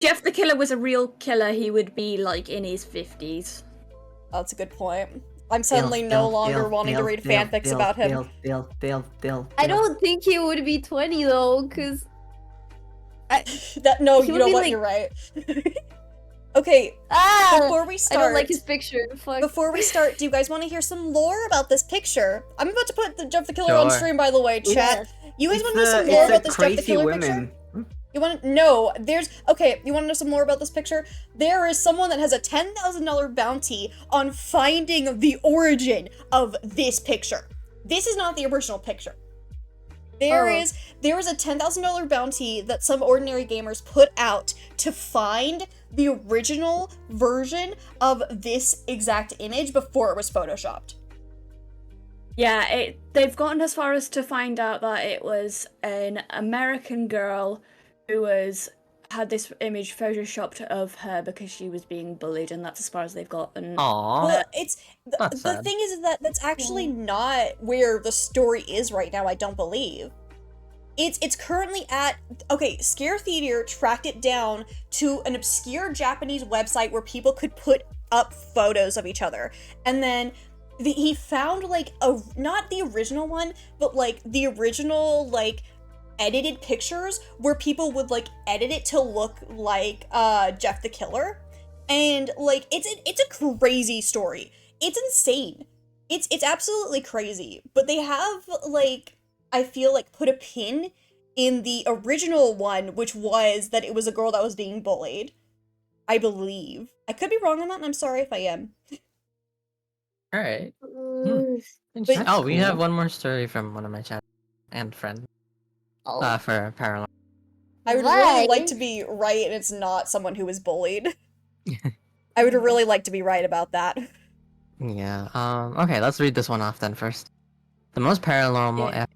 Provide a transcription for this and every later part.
Jeff the Killer was a real killer, he would be like in his 50s. That's a good point. I'm suddenly no longer wanting to read fanfics about him. I don't think he would be 20 though, because No, He you would know be what? like- You're right. Okay, before we I start, don't like his picture. Fuck. Before we start, do you guys want to hear some lore about this picture? I'm about to put the Jeff the Killer on stream, by the way, chat. You guys want to know some more about this Jeff the Killer picture? You want to know? You want to know some more about this picture? There is someone that has a $10,000 bounty on finding the origin of this picture. This is not the original picture. There is a $10,000 bounty that some ordinary gamers put out to find the original version of this exact image before it was photoshopped. Yeah, they've gotten as far as to find out that it was an American girl who had this image photoshopped of her because she was being bullied, and that's as far as they've gotten. Aww. Well, the thing is that that's actually not where the story is right now, I don't believe. It's currently at, Scare Theater tracked it down to an obscure Japanese website where people could put up photos of each other. And then he found, like, not the original one, but, like, the original, like, edited pictures where people would, like, edit it to look like, Jeff the Killer. And, like, it's a crazy story. It's insane. It's absolutely crazy. But they have, like, I feel like put a pin in the original one, which was that it was a girl that was being bullied. I believe. I could be wrong on that, and I'm sorry if I am. Alright. But- we have one more story from one of my chat and friends. For Paranormal. I would really like to be right, and it's not someone who was bullied. I would really like to be right about that. Yeah. Okay, let's read this one off then first. The most paranormal.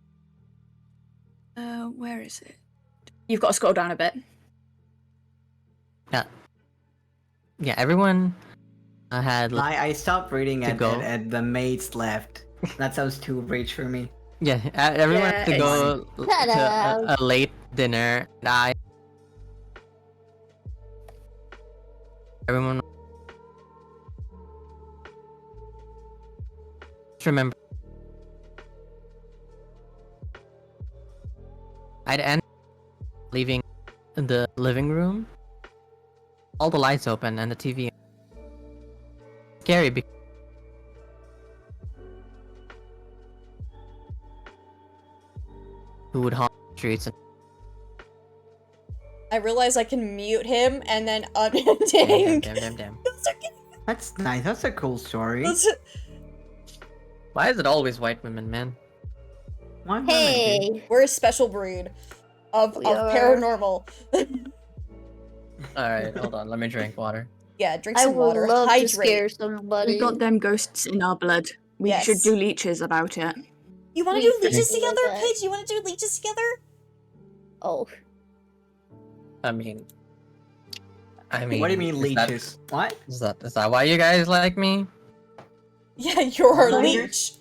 Where is it? You've got to scroll down a bit. Yeah, everyone had. I stopped reading to go. and the maids left. That sounds too rich for me. Yeah, everyone had to go Shut to up. a late dinner. Everyone. Just remember. I'd end leaving the living room, all the lights open and the TV. Scary because who would haunt the streets and I realize I can mute him and then unending. damn. That's nice. That's a cool story. Why is it always white women, man? Why Hey. We're a special breed of We are. paranormal. Alright, hold on, let me drink water. Yeah, drink I some would water. love to Hydrate. scare somebody. We've got them ghosts in our blood. We Yes. should do leeches about it. You want to We do leeches something like together, that. Paige? You want to do leeches together? Oh. I mean, What do you mean is that- leeches? What? Is that why you guys like me? Yeah, you're our What? leech.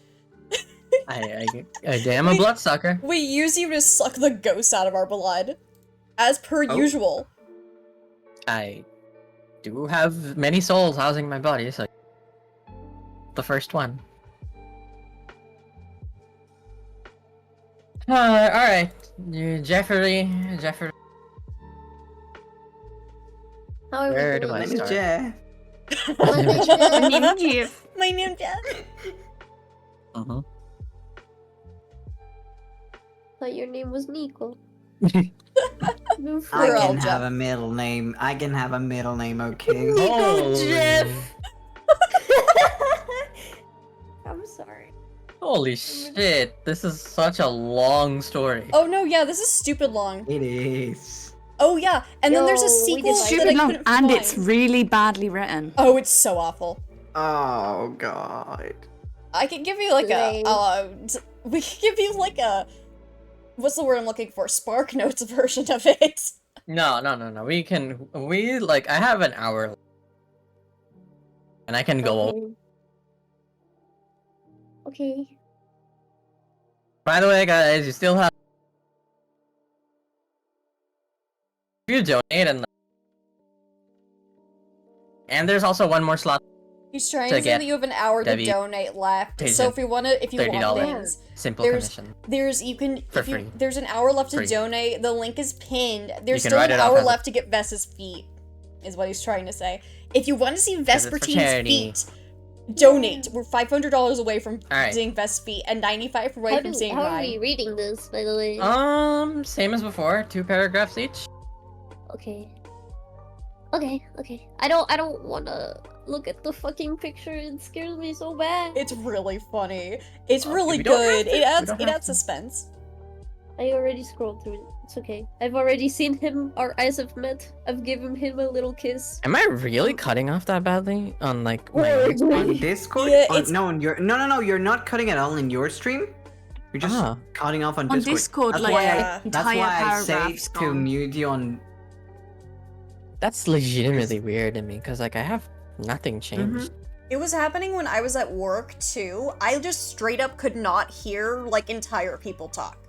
I am a bloodsucker. We use you to suck the ghosts out of our blood. As per Oh. usual. I do have many souls housing my body, so the first one. Alright. Jeffrey. How are Where we do doing? I My name is start? Jeff. My name's Jeff. My name Jeff. Uh-huh. Thought your name was Nico. I We're all can Jeff. have a middle name. I can have a middle name, okay? Holy- Jeff. I'm sorry. Holy shit, this is such a long story. Oh no, yeah, this is stupid long. It is. Oh yeah, and then there's a Yo, we sequel did that I Stupid long, couldn't and find. it's really badly written. Oh, it's so awful. Oh god. I could give you like Lame. we could give you like a, what's the word I'm looking for? Spark Notes version of it. No. I have an hour. And I can go over. Okay. By the way, guys, you still have. If you donate and And there's also one more slot. He's trying To to say get that you have an hour to Debbie donate left. pays So it if you want $30 things, simple there's commission. For free. there's an hour left to Free. donate. The link is pinned. There's can still write an it off hour as a- left to get Vess's feet, is what he's trying to say. If you want to see it's for Vespertine's charity. feet, donate. We're $500 away from Alright. seeing Vest's feet and 95 away from seeing How are mine. we reading this, by the way? Same as before, 2 paragraphs each. Okay. Okay. I don't wanna look at the fucking picture. It scares me so bad. It's really funny. It's Okay, really we don't good. have to. It We adds don't it have adds to. suspense. I already scrolled through it. It's okay. I've already seen him. Our eyes have met. I've given him a little kiss. Am I really cutting off that badly on like my On Discord? Yeah, On- it's- no, you're not cutting it all in your stream. You're just Ah. cutting off on On Discord. Discord, That's like, why yeah. that's entire why I say paragraphs to gone. mute you on. That's legitimately weird to me because like I have nothing changed. It was happening when I was at work too. I just straight up could not hear like entire people talk.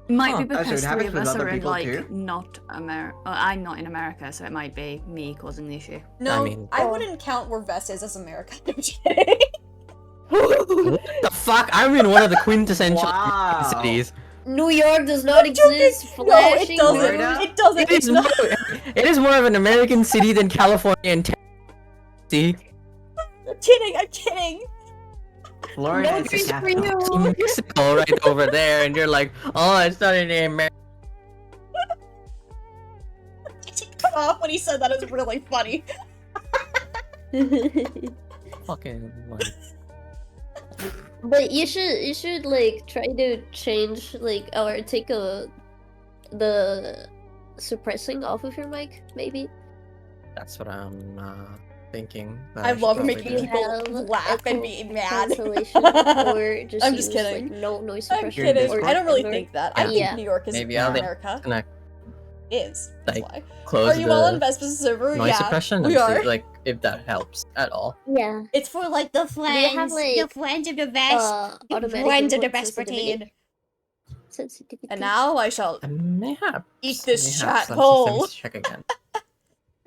Might Huh. be Oh, so it because three happens of with us other are in people like too? not America. I'm not in America, so it might be me causing the issue. No, mean- I wouldn't count where Vess is as America. I'm just kidding. What the fuck? I'm in one of the quintessential Wow. cities. New York does not exist. No, it Flashing doesn't. Florida? It doesn't. It It's is, not. more, it is more of an American city than California and Tennessee. I'm kidding. Florida No is the grace for capital. you. It's Mexico right over there, and you're like, oh, it's not in America. Cut off when he said that is really funny. Fucking like, But you should like try to change like or take the suppressing off of your mic, maybe. that's what I'm thinking. that I should love probably making do. You people have laugh and echo be mad. cancellation, or just I'm just use, kidding. Like, no noise I'm suppression. kidding. or I don't really whatever. think that. I Yeah. think New York is Maybe I'll America. Gonna Is. That's like, why. close Are you the all on Vespa's server? noise Yeah. suppression we and are. see like if that helps at all. Yeah. It's for like the They have, like, the friends of the Vest, Automatic friends of the input sensitivity. Vespertine. And now I shall Mayhaps. eat this Mayhaps. chat Let me whole. check again.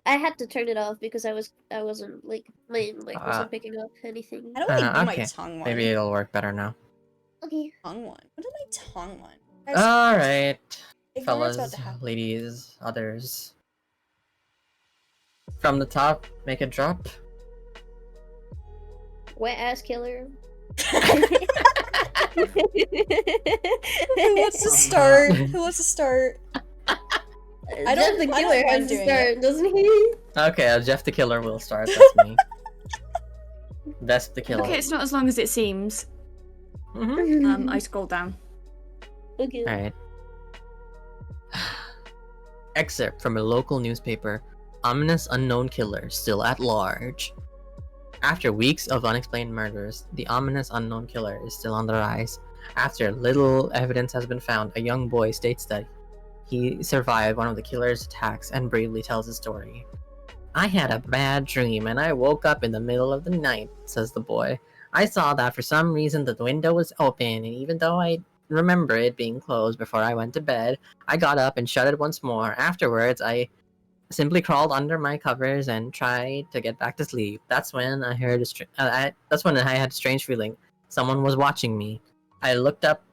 I had to turn it off because I wasn't like my mic wasn't picking up anything. How do I do my okay. tongue one? Maybe it'll work better now. Okay. Tongue one. What is my tongue one? All right, Ignore what's fellas, about to happen. ladies, others. From the top, make it drop. Wet ass killer. Who wants to start? Who wants to start? I don't- Jeff the I don't killer mind has to doing start, doesn't he? Okay, Jeff the Killer will start. That's me. Vesp the Killer. Okay, it's not as long as it seems. I scroll down. Okay. All right. Excerpt from a local newspaper. Ominous unknown killer still at large. After weeks of unexplained murders, the ominous unknown killer is still on the rise. After little evidence has been found, a young boy states that he survived one of the killer's attacks and bravely tells his story. I had a bad dream and I woke up in the middle of the night, says the boy. I saw that for some reason the window was open, and even though I remember it being closed before I went to bed, I got up and shut it once more. Afterwards, I simply crawled under my covers and tried to get back to sleep. That's when I heard that's when I had a strange feeling. Someone was watching me. I looked up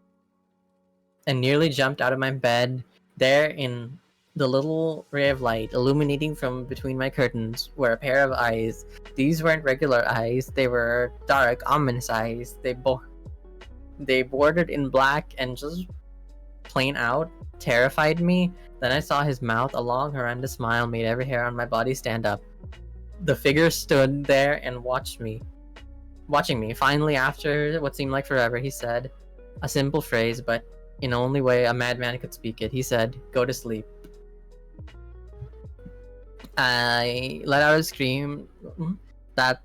and nearly jumped out of my bed. There, in the little ray of light illuminating from between my curtains, were a pair of eyes. These weren't regular eyes. They were dark, ominous eyes. They bordered in black and just plain out terrified me. Then I saw his mouth. A long, horrendous smile made every hair on my body stand up. The figure stood there and watching me. Finally, after what seemed like forever, he said a simple phrase, but in the only way a madman could speak it. He said, "Go to sleep." I let out a scream. That's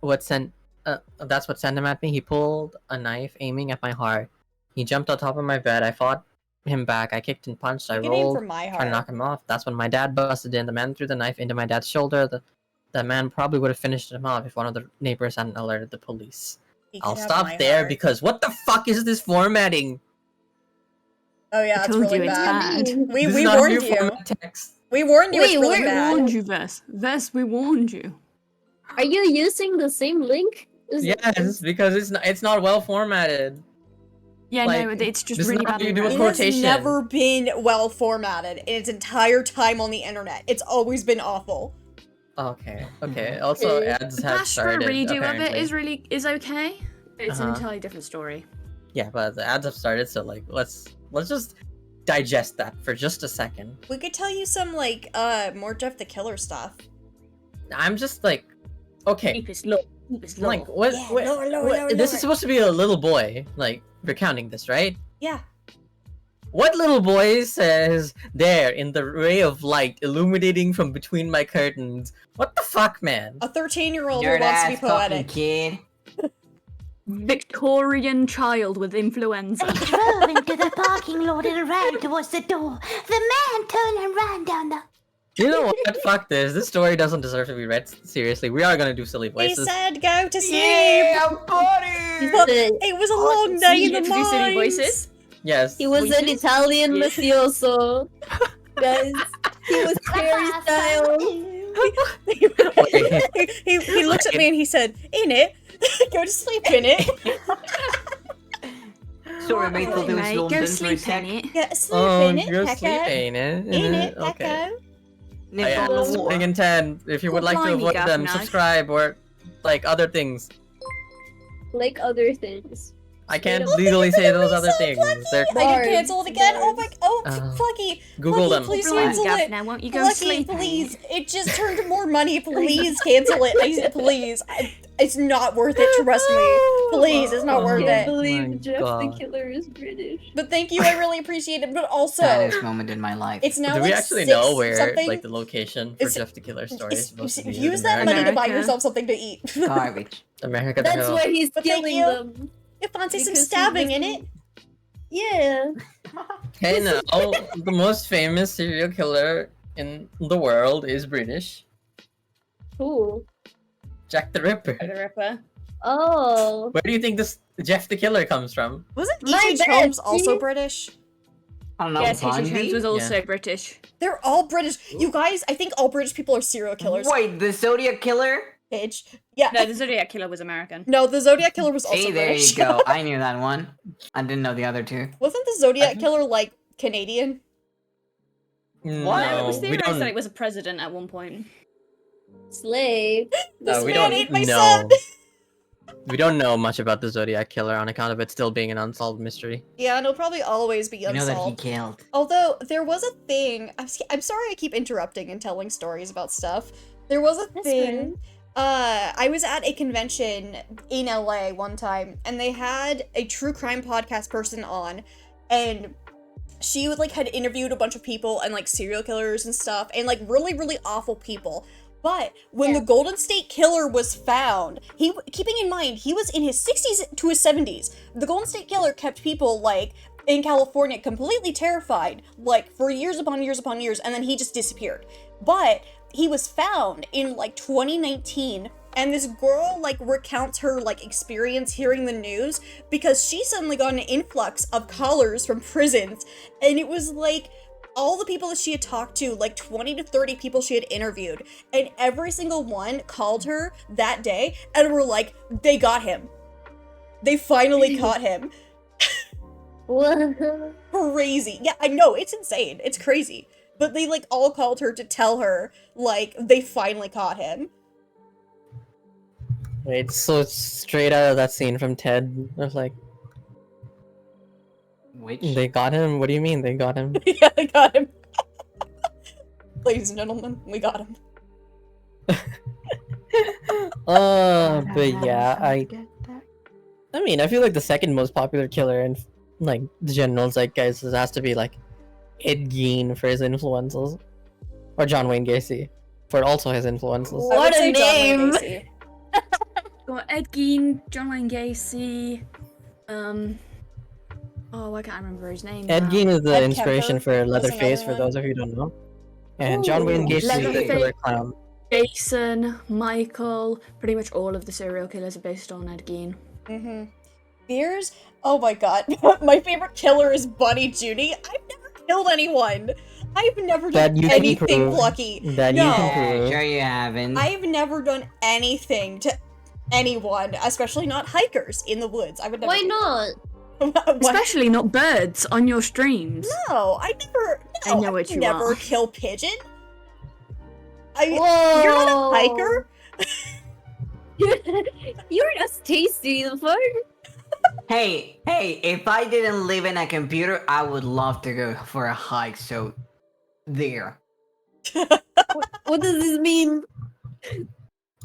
what sent him at me. He pulled a knife, aiming at my heart. He jumped on top of my bed. I fought him back. I kicked and punched. I You can aim rolled, for my trying to knock heart. him off. That's when my dad busted in. The man threw the knife into my dad's shoulder. The man probably would have finished him off if one of the neighbors hadn't alerted the police. He could I'll have stop my there heart. because what the fuck is this formatting? Oh yeah, I it's told really you it's bad. bad. We This is we not a warned new you. format text. We warned you Wait, it's really we bad. warned you, Vess, we warned you. Are you using the same link? Yes, because it's not well formatted. Yeah, Like, no, it's just this is really not how badly you do a written. It has quotation. never been well formatted in its entire time on the internet. It's always been awful. Okay. Also, Okay. ads The have Dash for a started. redo apparently. of it is okay. It's an Uh-huh. entirely different story. Yeah, but the ads have started, so like, let's just digest that for just a second. We could tell you some, like, more Jeff the Killer stuff. I'm just like, okay, Keep it low. Keep it low. like what? Yeah, what, lower, what- lower, this lower. is supposed to be a little boy, like recounting this, right? Yeah. What little boy says there in the ray of light illuminating from between my curtains? What the fuck, man? A 13-year-old who Nerd wants to be ass fucking poetic. kid. Victorian child with influenza. I drove into the parking lot and ran towards the door. The man turned and ran down the... You know what? Fuck this. This story doesn't deserve to be read seriously. We are gonna do silly He voices. said go to sleep! Yeah, buddy! But it was a long day You in get the to do silly mines. voices. Yes. He was an Voices? Italian Yeah. mafioso. Guys, he was Harry style. he looked at me and he said, "In it, go to sleep in it." Sorry, mate, for those Mate, go Londons sleep right in it. Yeah, sleep Oh, in it, you're Pecco. sleeping, In it, Okay. Pecco. Nip Yeah, on the Starting water. in 10. If you would God like to blimey, avoid them, Gaffney. subscribe or like other things. Like other things. I can't Straight up. legally say those so other things. They're I Bars, get cancelled again. Oh my! Oh, bars. Flucky, Google Flucky, them. please Blimey, cancel it. Gaff, now won't you go Flucky, sleep in please. it? It just turned to more money. Please cancel it. Please. It's not worth it. Trust me. Please, it's not Oh worth Can't it. believe my Jeff God. the Killer is British. But thank you. I really appreciate it. But also, Saddest moment in my life. it's now Do like we actually 6 know where something. like the location for Is it- Jeff the Killer story is supposed to be? Use in that America? money to buy America. yourself something to eat. Garbage. America the That's hell. why he's But thank killing you. them. You fancy some Because he stabbing was in the- it? Yeah. Hey now, the most famous serial killer in the world is British. Cool. Jack the Ripper. The Ripper. Oh. Where do you think this Jeff the Killer comes from? Wasn't My H.H. bad, Holmes also see? British? I don't know, Yes, H.H. Bundy? Holmes was also British. They're all British. You guys, I think all British people are serial killers. Wait, the Zodiac Killer? Bitch. Yeah. No, the Zodiac Killer was American. No, the Zodiac Killer was also See, there British. you go. I knew that one. I didn't know the other two. Wasn't the Zodiac Killer like Canadian? What? It No, was we theorized that don't. it was a president at one point. Slay. This we man don't ate my know. son. We don't know much about the Zodiac Killer on account of it still being an unsolved mystery. Yeah, and it'll probably always be You know that he unsolved. killed. Although there was a thing. I'm sorry I keep interrupting and telling stories about stuff. There was a That's thing. I was at a convention in LA one time, and they had a true crime podcast person on, and she would, like, had interviewed a bunch of people and like serial killers and stuff, and like really, really awful people. But when the Golden State Killer was found, keeping in mind he was in his 60s to his 70s, the Golden State Killer kept people like in California completely terrified, like for years upon years upon years, and then he just disappeared. But he was found in like 2019, and this girl like recounts her like experience hearing the news because she suddenly got an influx of callers from prisons, and it was like all the people that she had talked to, like 20 to 30 people she had interviewed, and every single one called her that day and were like, they got him. They finally caught him. What? Crazy. Yeah, I know, it's insane. It's crazy. But they like all called her to tell her, like, they finally caught him. Wait, so it's straight out of that scene from Ted. I was like, Which? they got him? What do you mean they got him? Yeah, they got him. Ladies and gentlemen, we got him. But yeah, I mean, I feel like the second most popular killer in like the general zeitgeist has to be like Ed Gein for his influences, or John Wayne Gacy for also his influences. I would What a say John Wayne name. Gacy. Got Ed Gein, John Wayne Gacy, oh, I can't remember his name. Ed now. Gein is the Ed inspiration Kemper for was Leatherface, another for those of you who don't know. And John Wayne Ooh, Gacy is the Leatherface. killer clown. Jason, Michael, pretty much all of the serial killers are based on Ed Gein. Mm-hmm. There's, oh my god, my favorite killer is Bunny Judy. I've never killed anyone. I've never That done you can anything prove. plucky. That you No. can Yeah, prove. sure you haven't. I've never done anything to anyone, especially not hikers in the woods. I would never. Why not? What? Especially not birds on your streams. No, I never. I No, know I'd what you never are. kill pigeon. Whoa! You're not a hiker. You're not tasty, the fuck? Hey, if I didn't live in a computer, I would love to go for a hike, so there. What does this mean?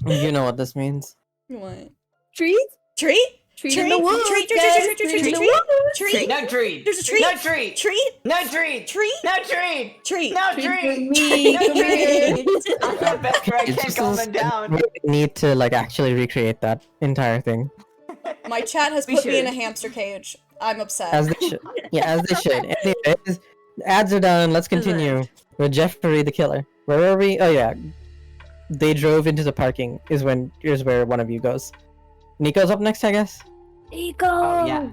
You know what this means. What? Trees? Tree? Trees Tree? in the woods, Tree? guys. Tree? Trees in the Tree? woods. Tree? No tree! There's a tree? No tree! Tree? No tree! Tree? No tree! Tree? No Trees tree! for me, No come tree! here. I feel better, I It's can't just calm so it down. we need to like actually recreate that entire thing My chat has We put me in a should. hamster cage. I'm upset. as they should. Yeah, as they should. Anyways, ads are done. Let's continue with Jeffrey the killer. Where are we? Oh yeah, they drove into the parking. Here's where one of you goes. Nico's up next, I guess. Nico! Oh, yeah.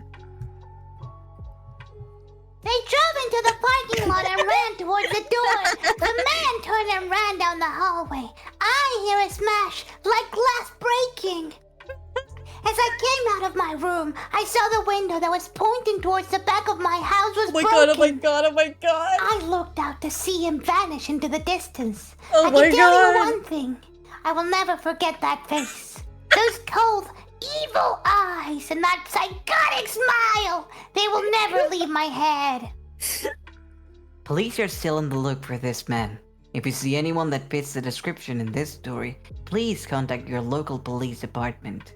They drove into the parking lot and ran towards the door. The man turned and ran down the hallway. I hear a smash, like glass breaking. As I came out of my room, I saw the window that was pointing towards the back of my house was Oh my broken. god, oh my god, oh my god. I looked out to see him vanish into the distance. Oh I my can tell you god. one thing. I will never forget that face. Those cold, evil eyes and that psychotic smile. They will never leave my head. Police are still on the look for this man. If you see anyone that fits the description in this story, please contact your local police department.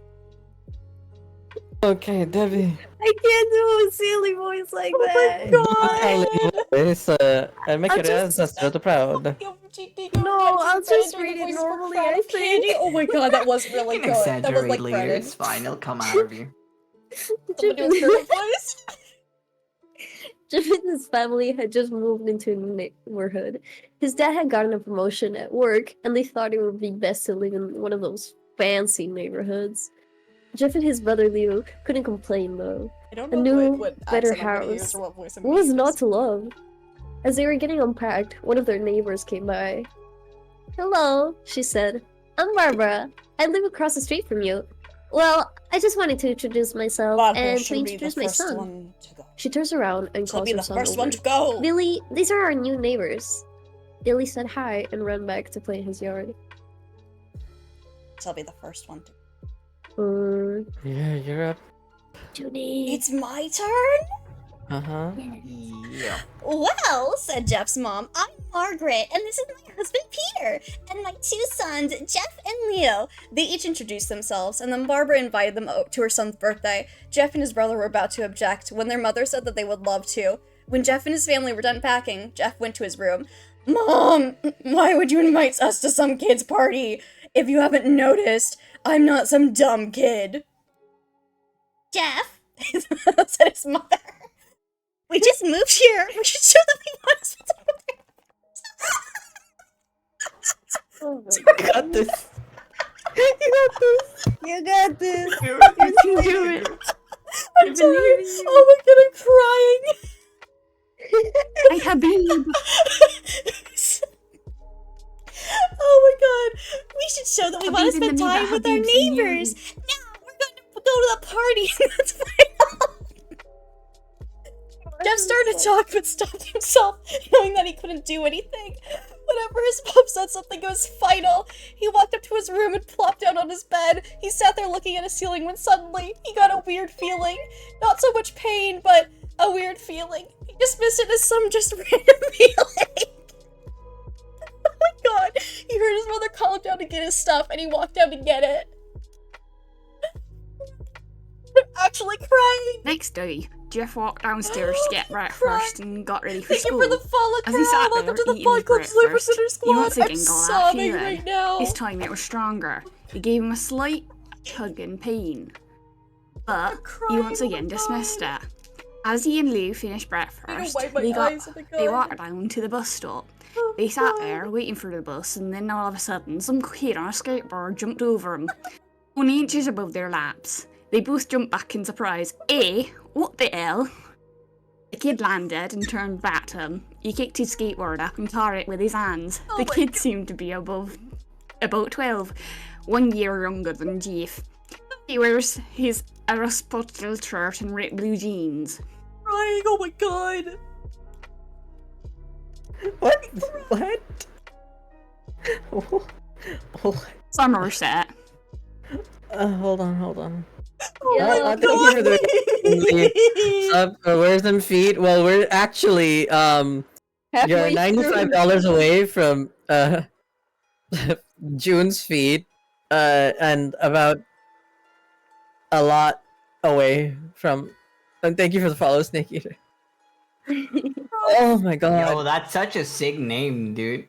Okay, Debbie. I can't do a silly voice like that. Make your ancestors proud. No, I'll just read it normally, I think. Oh my god, that was really You good. can That was exaggerate like later, Brennan. it's fine, it'll come out of you. Someone do a Brennan voice. Jeff's family had just moved into a new neighborhood. His dad had gotten a promotion at work, and they thought it would be best to live in one of those fancy neighborhoods. Jeff and his brother Leo couldn't complain though. I don't A know new, what better accent I'm gonna use house. or what voice I'm What gonna was not use. to love? As they were getting unpacked, one of their neighbors came by. "Hello," she said. "I'm Barbara. I live across the street from you. Well, I just wanted to introduce myself Barbara and to should be the introduce my first son." one to go. She turns around and She'll calls be her the son first over. one to go. "Lily, these are our new neighbors." Lily said hi and ran back to play in his yard. She'll be the first one to go. Yeah, you're up. Judy. It's my turn? Uh-huh. Yeah. Well, said Jeff's mom, I'm Margaret, and this is my husband Peter, and my two sons, Jeff and Leo. They each introduced themselves, and then Barbara invited them to her son's birthday. Jeff and his brother were about to object when their mother said that they would love to. When Jeff and his family were done packing, Jeff went to his room. Mom, why would you invite us to some kid's party? If you haven't noticed, I'm not some dumb kid. Jeff, said his mother. We just moved here. We should show them we want to spend time with Oh my You got this. You got this. You're You can do it. I'm sorry. Oh my god, I'm crying. Hi, Habib. Oh my god. We should show that we want to Habib in spend the time neighbor, with our Habib's in you. neighbors. Now we're going to go to the party and that's final. Jeff started to talk but stopped himself, knowing that he couldn't do anything. Whenever his mom said something was final, he walked up to his room and plopped down on his bed. He sat there looking at a ceiling when suddenly he got a weird feeling. Not so much pain, but a weird feeling. He dismissed it as some just random feeling. Oh my god. He heard his mother call him down to get his stuff, and he walked down to get it. I'm actually crying. Next day, Jeff walked downstairs to get breakfast and got ready for Thank you school. for the follow, As he sat Carol. Welcome there to the eating Fun his Club Sleeper breakfast, Center he Squad. once I'm again got that sobbing feeling. right now. This time it was stronger. It gave him a slight tug and pain. But he once again dismissed it. As he and Lou finished breakfast, wipe my they eyes with a they gun. walked down to the bus stop. They sat there waiting for the bus, and then all of a sudden, some kid on a skateboard jumped over them, only inches above their laps. They both jumped back in surprise. What the hell? The kid landed and turned back to him. He kicked his skateboard up and caught it with his hands. Oh The my kid seemed to be about 12, 1 year younger than Jeff. He wears his Aristotle shirt and ripped blue jeans. Crying, oh my god. What? What? Oh. Somerset. Hold on. Oh my Thank you for the where's them feet? Well, we're actually you're Halfway $95 away from June's feet, and about a lot away from. And thank you for the follow, Snake Eater. Oh my god! Yo, that's such a sick name, dude.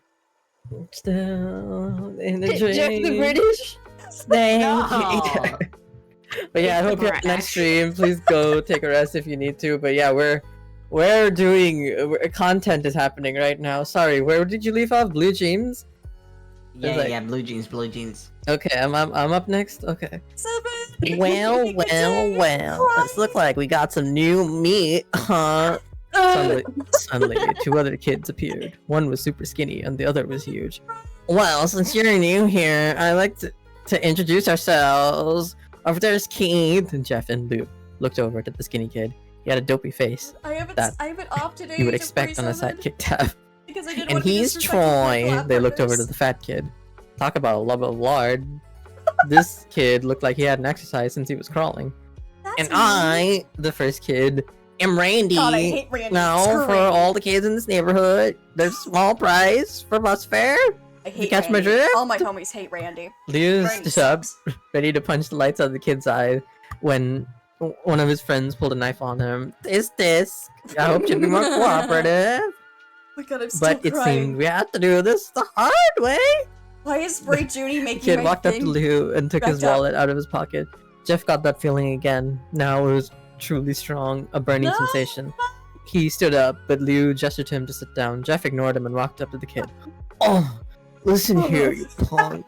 Still in the Jeff the dream. British. Snake No. Eater. But yeah, I hope you have a nice stream. Please go take a rest if you need to. But yeah, we're doing content is happening right now. Sorry, where did you leave off? Blue jeans? Yeah, blue jeans. Okay, I'm up next. Okay. 7. Well. Let's look like we got some new meat, huh? Suddenly, two other kids appeared. One was super skinny, and the other was huge. Well, since you're new here, I'd like to introduce ourselves. Over there's Keith, and Jeff and Lou looked over to the skinny kid. He had a dopey face I haven't off today. you would expect on a sidekick tab. Because I didn't And want to be he's disrespectful to my Troy. lab They looked over to partners. the fat kid. Talk about a love of lard. This kid looked like he hadn't exercised since he was crawling. That's And mean. I, the first kid, am Randy. God, I hate Randy. Now, Screw for Randy. all the kids in this neighborhood, there's a small prize for bus fare. I hate catch my Randy. drift? All my homies hate Randy. Leo Randy stood up, sucks. ready to punch the lights out of the kid's eye when one of his friends pulled a knife on him. This. I hope you'll be more cooperative. Oh my god, I'm still But it crying. seemed we had to do this the hard way. Why is Bray Judy The making kid my walked up to thing? Lou and took his backed up? wallet out of his pocket. Jeff got that feeling again. Now it was truly strong, a burning No! sensation. He stood up, but Liu gestured to him to sit down. Jeff ignored him and walked up to the kid. Oh, listen here, you punk.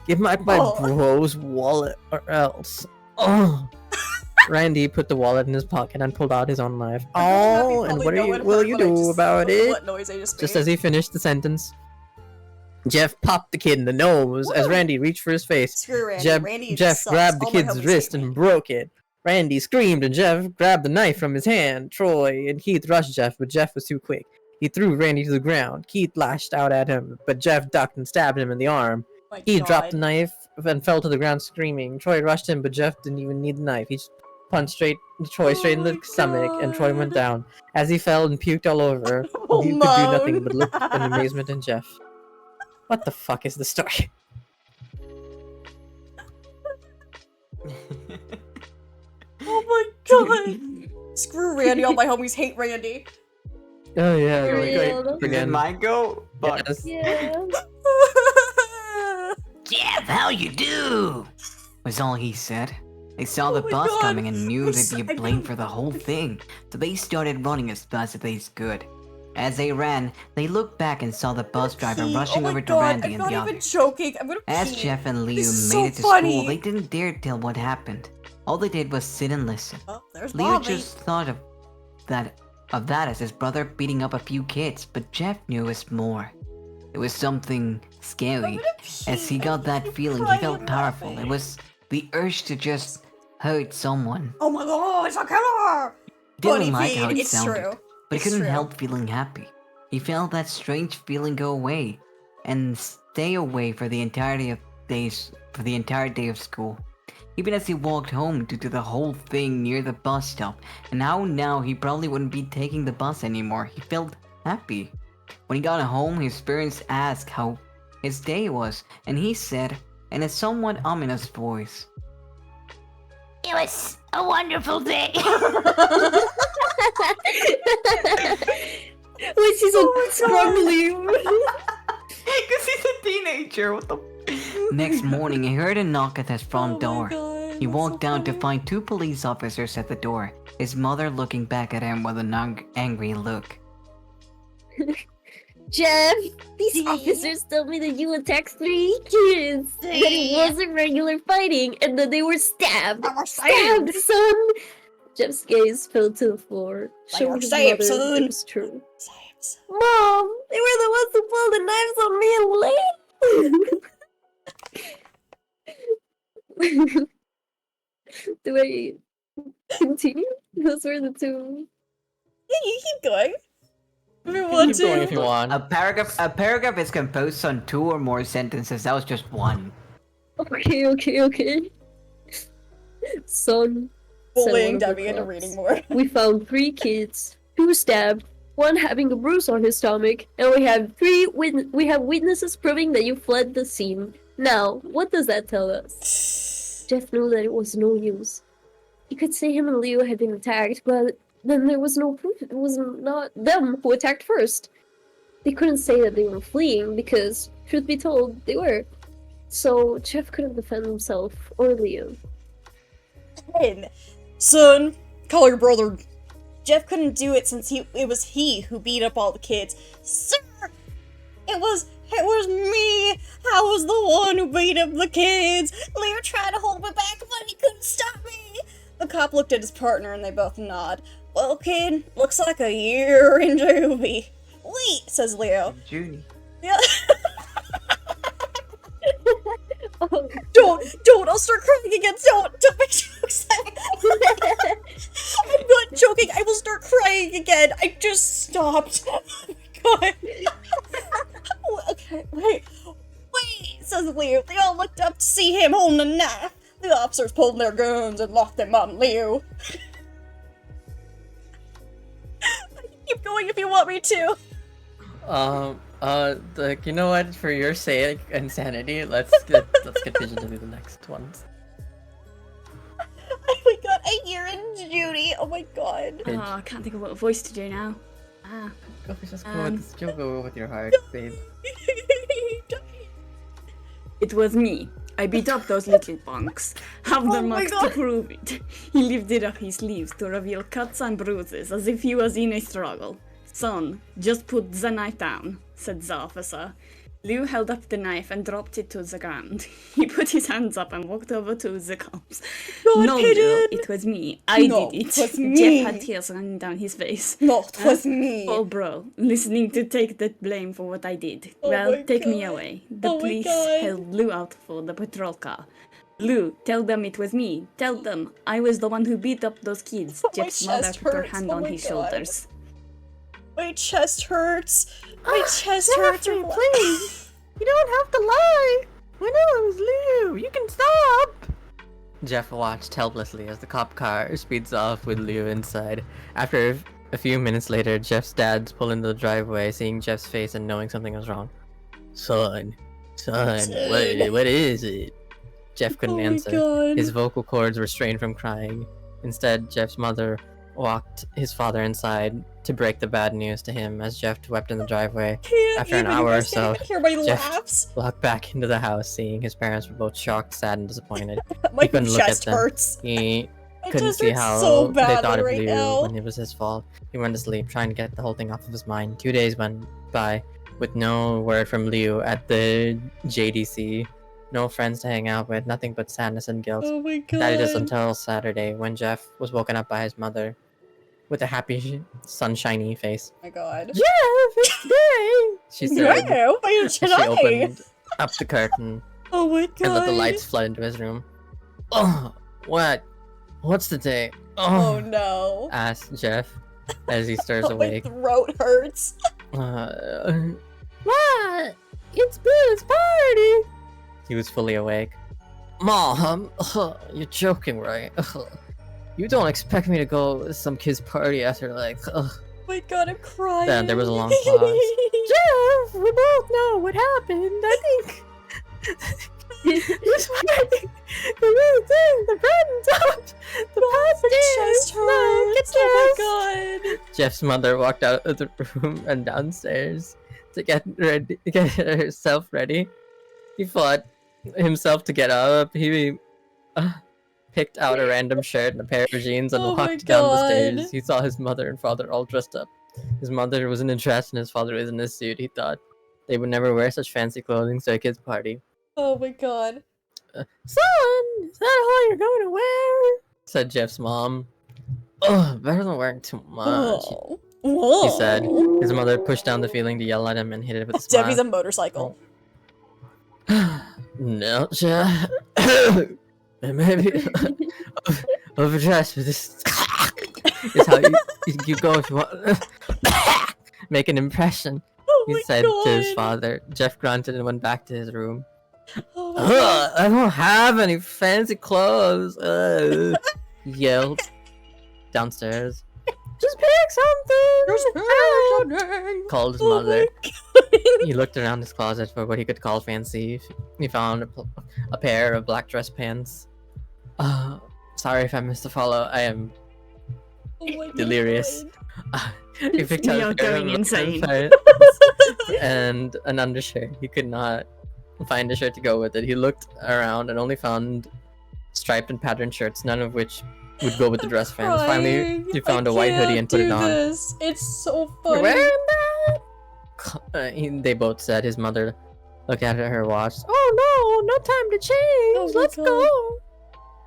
Give my Oh. bro's wallet or else. Oh. Randy put the wallet in his pocket and pulled out his own knife. Oh, and what will you do about it? What noise I just Just made. as he finished the sentence, Jeff popped the kid in the nose as Woo! Randy reached for his face. Screw Randy. Jeff, Randy Jeff sucks. grabbed the All my kid's homies wrist hate me. and broke it. Randy screamed and Jeff grabbed the knife from his hand. Troy and Keith rushed Jeff, but Jeff was too quick. He threw Randy to the ground. Keith lashed out at him, but Jeff ducked and stabbed him in the arm. My He God. dropped the knife and fell to the ground screaming. Troy rushed him, but Jeff didn't even need the knife. He just punched Troy straight in Oh the my stomach, and Troy went God. down. As he fell and puked all over, Oh, he could do nothing Mom. but look in amazement at Jeff. What the fuck is the story? Oh my god. Screw Randy. All my homies hate Randy. Oh yeah, For really real. great. Is it Again. my go? Fuck. Yes. Yeah. Jeff, how you do? Was all he said. They saw the Oh my bus God. coming and knew I'm they'd so- be I blamed didn't- for the whole thing, so they started running as fast as they could. As they ran, they looked back and saw the bus driver Pee. rushing oh over my to God, Randy I'm and not the even others. joking. I'm gonna As pee. Jeff and Liu This is made so it to funny. school, they didn't dare tell what happened. All they did was sit and listen. Oh, there's Liu Mommy. just thought of that as his brother beating up a few kids, but Jeff knew it was more. It was something I'm scary. gonna As he pee. got I that keep feeling, he crying felt and powerful. laughing. It was the urge to just hurt someone. Oh my god, it's a killer! He didn't Funny like how feed, it it's sounded, true. but he It's couldn't true. help feeling happy. He felt that strange feeling go away and stay away for the entire day of school. Even as he walked home due to the whole thing near the bus stop, and how now he probably wouldn't be taking the bus anymore. He felt happy. When he got home, his parents asked how his day was, and he said in a somewhat ominous voice, It was a wonderful day. Wait, she's Oh struggling. "Because he's a teenager, what the..." Next morning, he heard a knock at his front Oh my door. God, He that's walked so down to funny. find two police officers at the door, his mother looking back at him with an angry look. Jeff, these Yeah. officers told me that you attacked 3 kids. That it Yeah. wasn't regular fighting, and that they were stabbed. I was saying. Stabbed, son! Jeff's gaze fell to the floor, showing his mother that it was true. Mom, they were the ones who pulled the knives on me and Lane. Do I continue? Those were the two. Yeah, you keep going. If you Keep want going if to. you want. A paragraph is composed on 2 or more sentences. That was just one. Okay. Son, said Bullying one of the Debbie into cops, reading more. we found 3 kids, 2 stabbed, 1 having a bruise on his stomach, and we have witnesses proving that you fled the scene. Now, what does that tell us? Jeff knew that it was no use. He could say him and Leo had been attacked, but then there was no proof. It was not them who attacked first. They couldn't say that they were fleeing because, truth be told, they were. So Jeff couldn't defend himself or Leo. Son, call your brother. Jeff couldn't do it since it was he who beat up all the kids. Sir, it was me. I was the one who beat up the kids. Leo tried to hold me back, but he couldn't stop me. The cop looked at his partner and they both nod. Well, kid, looks like a year in juvie. Wait, says Leo. Junie. Yeah. Oh, Don't, I'll start crying again. Don't make jokes. I'm not joking, I will start crying again. I just stopped. Oh my god. Okay, wait, says Leo. They all looked up to see him holding a knife. The officers pulled their guns and locked them on Leo. I can keep going if you want me to. You know what? For your sake and sanity, let's get Pigeon to do the next ones. Oh my god, a year in Judy. Oh my god. Pidge. Oh, I can't think of what voice to do now. Ah. Just go with your heart, babe. It was me. I beat up those little punks. Have Oh their my marks to God. prove it. He lifted up his sleeves to reveal cuts and bruises as if he was in a struggle. Son, just put the knife down, said the officer. Liu held up the knife and dropped it to the ground. He put his hands up and walked over to the cops. God, No, Pigeon. girl, it was me. I No, did it. it was me. Jeff had tears running down his face. No, it was me. Oh, bro, listening to take the blame for what I did. Oh Well, my take me God. away. The Oh my police God. held Lou out for the patrol car. Lou, tell them it was me. Tell them I was the one who beat up those kids. My Jeff's mother chest put her hurts. hand Oh on my his God. shoulders. My chest hurts. My chest hurts. Jeffrey, please! You don't have to lie! I know it was Liu! You can stop! Jeff watched helplessly as the cop car speeds off with Liu inside. After a few minutes later, Jeff's dad pulled into the driveway, seeing Jeff's face and knowing something was wrong. Son, what is it? Jeff couldn't Oh my answer. God. His vocal cords were strained from crying. Instead, Jeff's mother walked his father inside to break the bad news to him as Jeff wept in the driveway. Can't After an even, hour you or guys can't so, even hear my Jeff laughs. walked back into the house, seeing his parents were both shocked, sad, and disappointed. My couldn't look at chest them. hurts. He My couldn't chest see hurts how so they thought badly of right Liu now. when it was his fault. He went to sleep, trying to get the whole thing off of his mind. 2 days went by with no word from Liu at the JDC. No friends to hang out with, nothing but sadness and guilt. Oh my god. That is until Saturday, when Jeff was woken up by his mother with a happy, sunshiny face. Oh my god. Jeff, it's day! She said No, why as should she I? opened up the curtain Oh my god. and let the lights flood into his room. Oh, what? What's the day? Oh no. Asked Jeff as he stirs Oh, my awake. throat hurts. what? It's Bill's party! He was fully awake. Mom, you're joking, right? You don't expect me to go to some kid's party after, like, Oh my god, I'm crying. Then there was a long pause. Jeff, we both know what happened. I think this party, the real thing, the bread and top, the pasta. chest hurts. Oh my god. Jeff's mother walked out of the room and downstairs to get herself ready. He fought himself to get up. He picked out a random shirt and a pair of jeans and Oh my walked down the God. stairs. He saw his mother and father all dressed up. His mother was in a dress and his father was in a suit. He thought they would never wear such fancy clothing to a kid's party. Oh my god. Son, is that all you're going to wear? Said Jeff's mom. Oh, better than wearing too much. Oh. Whoa. He said. His mother pushed down the feeling to yell at him and hit it with a Debbie's a smile. motorcycle. No, sure. Maybe overdressed, but this is how you go if you want make an impression. Oh He my said god. to his father. Jeff grunted and went back to his room. Oh my god. I don't have any fancy clothes. He yelled downstairs. Just pick something. Called his Oh mother. my god. He looked around his closet for what he could call fancy. He found a pair of black dress pants. Sorry if I missed the follow. I am Oh my delirious. god. He picked out You're a pair going of insane. pants and an undershirt. He could not find a shirt to go with it. He looked around and only found striped and patterned shirts, none of which would go with the dress pants. Finally, Crying. he found I a white hoodie and put can't it do on. This. It's so You're funny. wearing that? They both said. His mother looked at her watch. Oh no, no time to change. Oh my Let's God. go.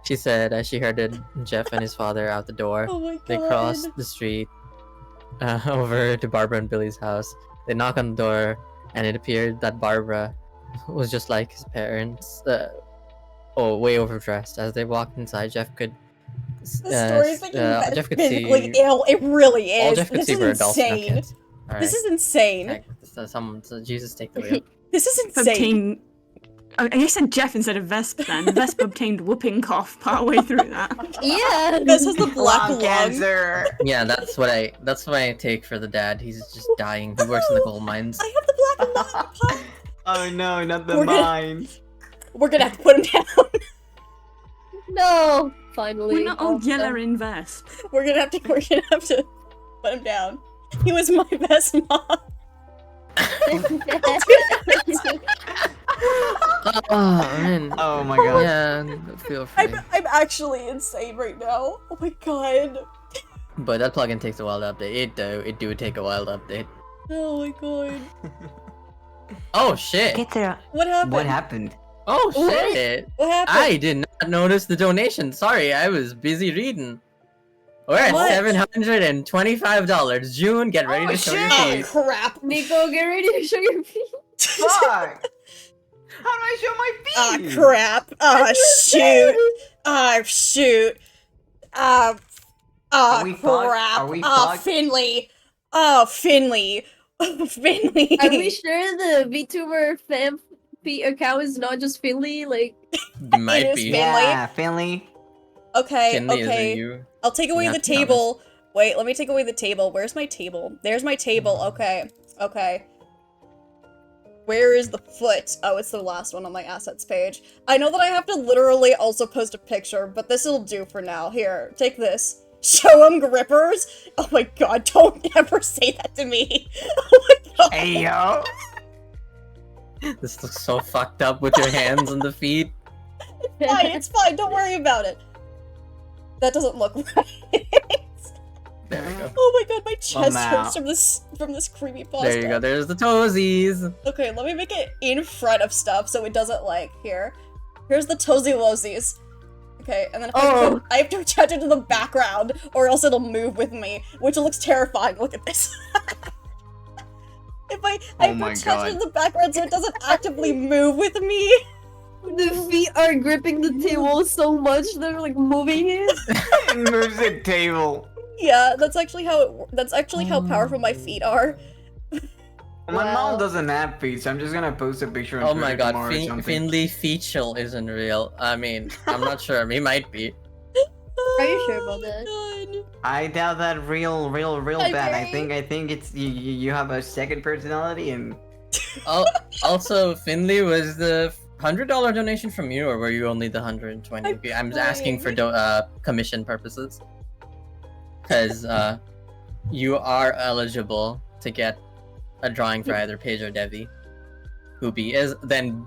She said as she herded Jeff and his father out the door. Oh my god. They crossed the street over to Barbara and Billy's house. They knocked on the door, and it appeared that Barbara was just like his parents. Way overdressed. As they walked inside, Jeff could. The story's making Jeff could physically see. ill. It really All is. Jeff could This see is were adults, not insane. kids. All This right. is insane. Okay, so Jesus, take the wheel. This is insane. Obtain. Oh, I said Jeff instead of Vesp then. Vesp obtained whooping cough partway through that. Yeah. This is the black Lung lung. cancer. Yeah, that's what I take for the dad. He's just dying. He works in the coal mines. I have the black lung. Pop. Oh no, not the We're gonna- mines. We're gonna have to put him down. No. Finally. We're not all Awesome. yellow in Vesp. We're gonna have to put him down. He was my best mom. Oh man. Oh my god. Yeah, feel free. I'm actually insane right now. Oh my god. But that plugin takes a while to update. It do take a while to update. Oh my god. Oh shit. Get there. What happened? What happened? Oh What? shit. What happened? I did not notice the donation. Sorry, I was busy reading. We're at What? $725. June, get ready Oh, to show your Oh teeth. crap. Nico, get ready to show your feet. Fuck! How do I show my Ah feet? crap. Ah shoot. Ah shoot. Ah Are we fucked? crap. Are we Ah fucked? Finley. Oh Finley. Oh Finley. Are we sure the VTuber fan feet account is not just Finley? Like, Might is be. Finley. Yeah, Finley. Okay, Finley, is okay. it you? I'll take away You the have to be honest. table. Wait, let me take away the table. Where's my table? There's my table. Okay. Okay. Where is the foot? Oh, it's the last one on my assets page. I know that I have to literally also post a picture, but this'll do for now. Here, take this. Show 'em grippers? Oh my god, don't ever say that to me. Oh my god. Hey yo. This looks so fucked up with your hands and the feet. Fine, it's fine. Don't worry about it. That doesn't look right. There we go. Oh my god, my chest now. hurts from this creepy pasta. There you go. There's the toesies. Okay, let me make it in front of stuff so it doesn't like here. Here's the toesy losies. Okay, and then I have to attach it to the background or else it'll move with me, which looks terrifying. Look at this. If I Oh have to my attach it to God. the background so it doesn't actively move with me. the feet are gripping the table so much they're like moving it. It moves the table. Yeah, that's actually how powerful my feet are. My Wow. mom doesn't have feet, so I'm just gonna post a picture on Oh Twitter my god, tomorrow or something. Finley Feature isn't real. I mean, I'm not sure. He might be. Are you sure about that? Oh my God. I doubt that real I bad. agree. I think it's you have a second personality and Also, Finley, was the $100 donation from you, or were you only the 120? I'm asking for commission purposes, because you are eligible to get a drawing for either Paige or Devi. Who B is then?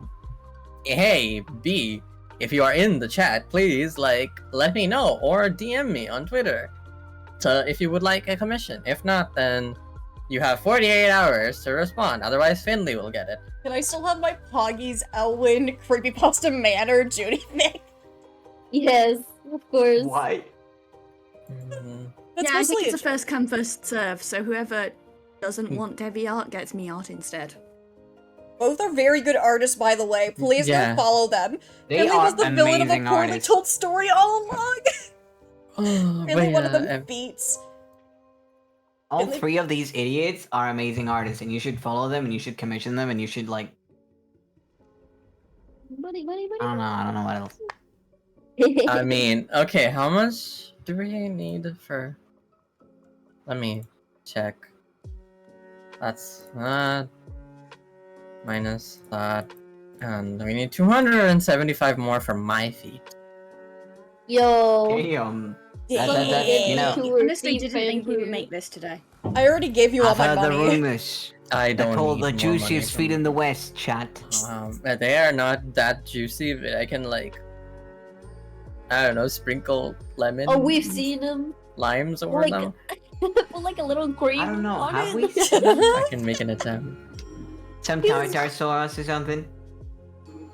Hey B, if you are in the chat, please let me know or DM me on Twitter. If you would like a commission. If not, then you have 48 hours to respond. Otherwise, Finley will get it. Can I still have my Poggy's Elwyn creepypasta manor Judy thing? Yes, of course. why? Mm, That's yeah, I mostly think it's a a joke. first come first serve. So whoever doesn't want Debbie art gets me art instead. Both are very good artists, by the way. Please Yeah. go follow them. They Finley are was the villain of a amazing poorly artists. told story all along. Oh, Finley, but one of yeah, them beats. All Finley- 3 of these idiots are amazing artists, and you should follow them, and you should commission them, and you should like. Money. I don't know what else. I mean, okay, how much do we need for? Let me check. That's minus that, and we need 275 more for my feet. Yo. Damn. Yeah. You know, I honestly didn't think we would make this today. I already gave you all I've my heard the money. rumors. I They're don't called need the more juiciest money feet from in the you. West, chat. But they are not that juicy, but I can like, I don't know, sprinkle lemon. Oh, we've seen him. limes over Like- them. Put like a little cream I don't know, on have it. we? I can make an attempt. Some tartar sauce or something?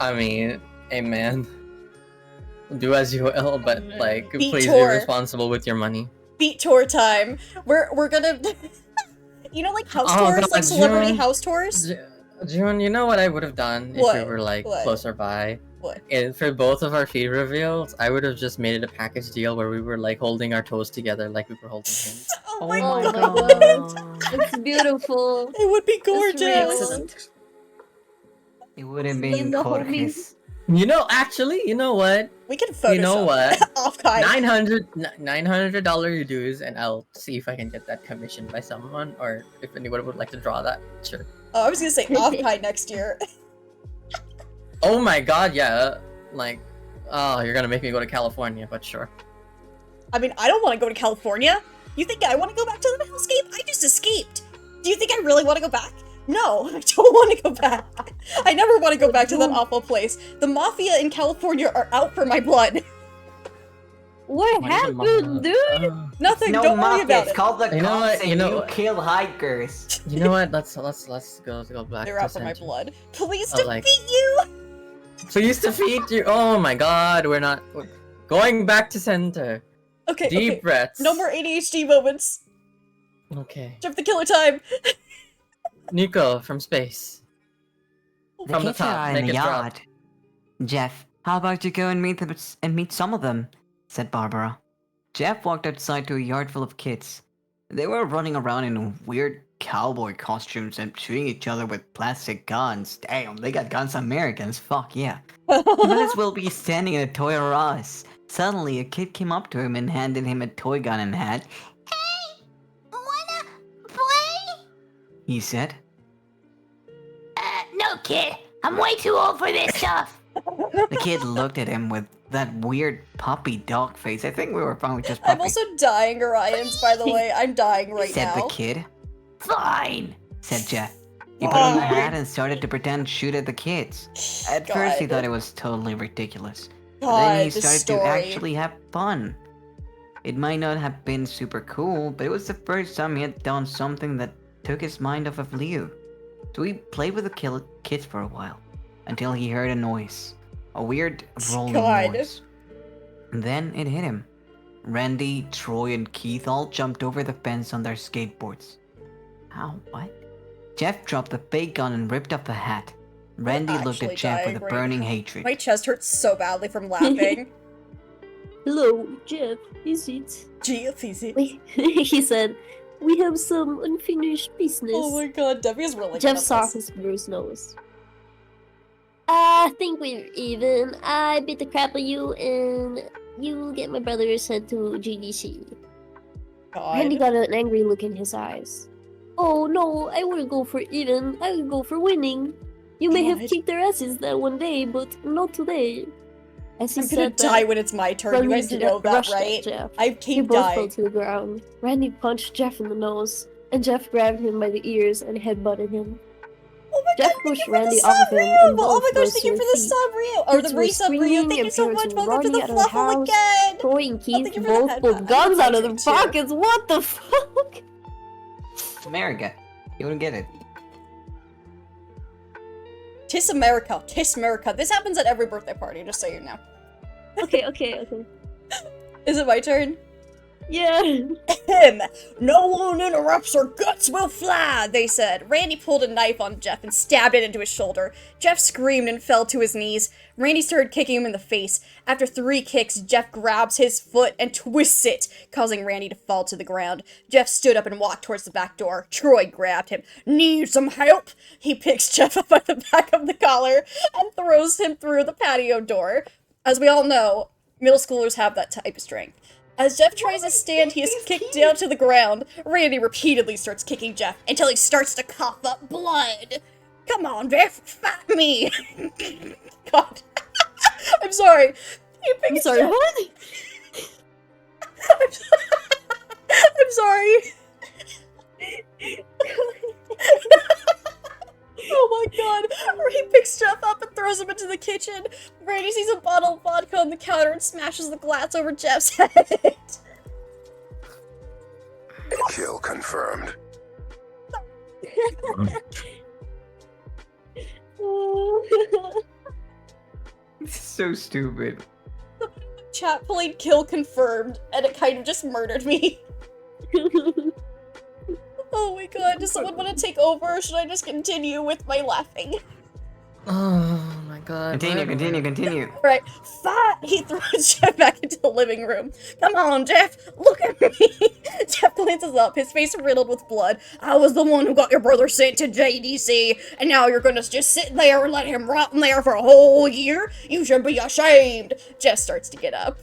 I mean, hey man, do as you will, but like, Beat please be tour. responsible with your money. Beat tour time. We're gonna you know, like house Oh, tours, God, like celebrity June. house tours? June, you know what I would have done if What? we were like What? closer by? What? And for both of our feed reveals, I would have just made it a package deal where we were like holding our toes together like we were holding hands. Oh my Oh god. my It's beautiful. It would be gorgeous. real. Excellent. It would have In been the gorgeous. You know, actually, you know what? We can Photoshop You know what? off Kai. $900 dues, and I'll see if I can get that commissioned by someone, or if anyone would like to draw that. Sure. Oh, I was gonna say off Kai next year. Oh my god, yeah. Like, oh, you're gonna make me go to California, but sure. I mean, I don't want to go to California. You think I want to go back to the hellscape? I just escaped. Do you think I really want to go back? No, I don't want to go back. I never want to go back to that awful place. The mafia in California are out for my blood. What What is a happened, dude? Nothing, No, don't worry mafia, about it's it. called the You know cops what, and you know- you kill hikers. You know what? Let's go back. They're to out for my Center. blood. Please Oh, like- defeat you! Please defeat you. Oh my god, we're going back to center. Okay, Deep okay. breaths. No more ADHD moments. Okay. Jeff the Killer time. Nico from space. The From the kids are top, in make the it drop. yard. Jeff, how about you go and meet some of them? Said Barbara. Jeff walked outside to a yard full of kids. They were running around in weird cowboy costumes and shooting each other with plastic guns. Damn, they got guns, Americans. Fuck yeah. He might as well be standing in a Toy R Us. Suddenly, a kid came up to him and handed him a toy gun and hat. Hey, wanna play? He said. No, kid. I'm way too old for this stuff. The kid looked at him with that weird puppy dog face. I think we were fine with just I'm puppy. also dying, Orions, by the way. I'm dying right said now. the kid. Fine. Said Jeff. He put on the Fine. hat and started to pretend to shoot at the kids. At first, he God. thought it was totally ridiculous. But God, then he this started story. to actually have fun. It might not have been super cool, but it was the first time he had done something that took his mind off of Leo. So he played with the kids for a while, until he heard a noise. A weird rolling God. noise. And then it hit him. Randy, Troy, and Keith all jumped over the fence on their skateboards. How? What? Jeff dropped the fake gun and ripped off the hat. Randy looked actually at Jeff with dying a right burning hatred. My chest hurts so badly from laughing. Hello, Jeff. Is it? Gee, it's easy. Wait, he said, we have some unfinished business. Oh my god, Debbie is really Jeff good saw at this. his bruised nose. I think we're even. I beat the crap out of you, and you get my brother sent to GDC. Randy God. got an angry look in his eyes. Oh no, I wouldn't go for even. I would go for winning. You may have God. kicked their asses that one day, but not today. As he I'm gonna said die that, when it's my turn. You Randy guys know that, rushed at right? Jeff. I They keep both fell dying. to the ground. Randy punched Jeff in the nose, and Jeff grabbed him by the ears and headbutted him. Oh my Jeff god, pushed thank you for Randy the off sub, of him, Ryu! and Oh both my gosh, rose thank to you for their the feet. sub, Ryu! Or Kids the were resub, Ryu! screaming Thank you and so parents much! were Welcome to running the out of the fluffle house. again! Troy and thank Keith you for both the pulled headbutt. guns out of their Thank you. pockets. What the fuck? America. You wouldn't get it. Tis America, tis America. This happens at every birthday party, just so you know. Okay. Is it my turn? Yeah. Him! No one interrupts or guts will fly, they said. Randy pulled a knife on Jeff and stabbed it into his shoulder. Jeff screamed and fell to his knees. Randy started kicking him in the face. After 3 kicks, Jeff grabs his foot and twists it, causing Randy to fall to the ground. Jeff stood up and walked towards the back door. Troy grabbed him. Need some help? He picks Jeff up by the back of the collar and throws him through the patio door. As we all know, middle schoolers have that type of strength. As Jeff tries to stand, he is kicked down to the ground. Randy repeatedly starts kicking Jeff until he starts to cough up blood. Come on, Jeff, fight me! God. I'm sorry. I'm sorry, what? I'm sorry. Oh my god. He picks Jeff up and throws him into the kitchen. Randy sees a bottle of vodka on the counter and smashes the glass over Jeff's head. Kill confirmed. It's so stupid. Chat played kill confirmed, and it kind of just murdered me. Oh my god, does someone want to take over, or should I just continue with my laughing? Oh my god. Continue. Alright, fight! He throws Jeff back into the living room. Come on, Jeff, look at me! Jeff glances up, his face riddled with blood. I was the one who got your brother sent to JDC, and now you're gonna just sit there and let him rot in there for a whole year? You should be ashamed! Jeff starts to get up.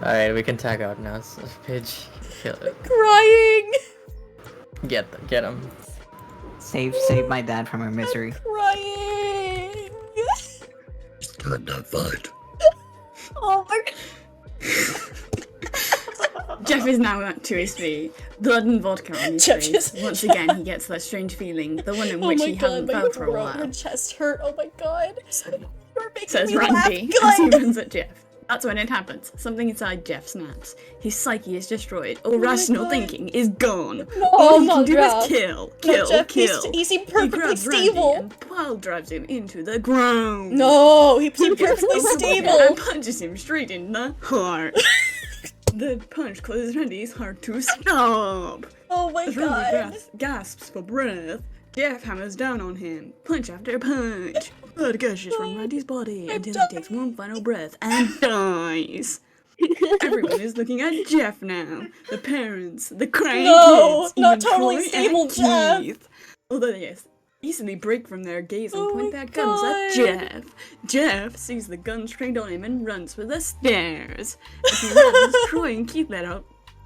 Alright, we can tag out now. So, Pidge, kill it. Crying! Get him. Save my dad from her misery. Crying! Let that fight. Oh my god. Jeff is now up to his feet, blood and vodka on his Jeff face. just- Once again, he gets that strange feeling, the one in Oh which my he god, hadn't my felt for a throat and while. chest hurt, oh my god. You're making Says me laugh, Randy as he God. runs at Jeff. That's when it happens. Something inside Jeff snaps. His psyche is destroyed. All my rational God. thinking is gone. No, All he not can do Jeff. is kill, No, kill, Jeff, kill. he seemed He perfectly grabs Randy stable. and pile drives him into the ground. No, he seemed Gets perfectly over stable. And punches him straight in the heart. The punch causes Randy's heart to stop. Oh my As god. Randy gasps for breath, Jeff hammers down on him, punch after punch. Blood gushes from Randy's body until he takes one final breath and dies. Everyone is looking at Jeff now. The parents, the crying No, kids, not even totally Troy stable and Jeff. Keith. Although they easily break from their gaze and Oh point my their guns at God. Jeff. Jeff sees the gun trained on him and runs for the stairs. As he runs, Troy and Keith let out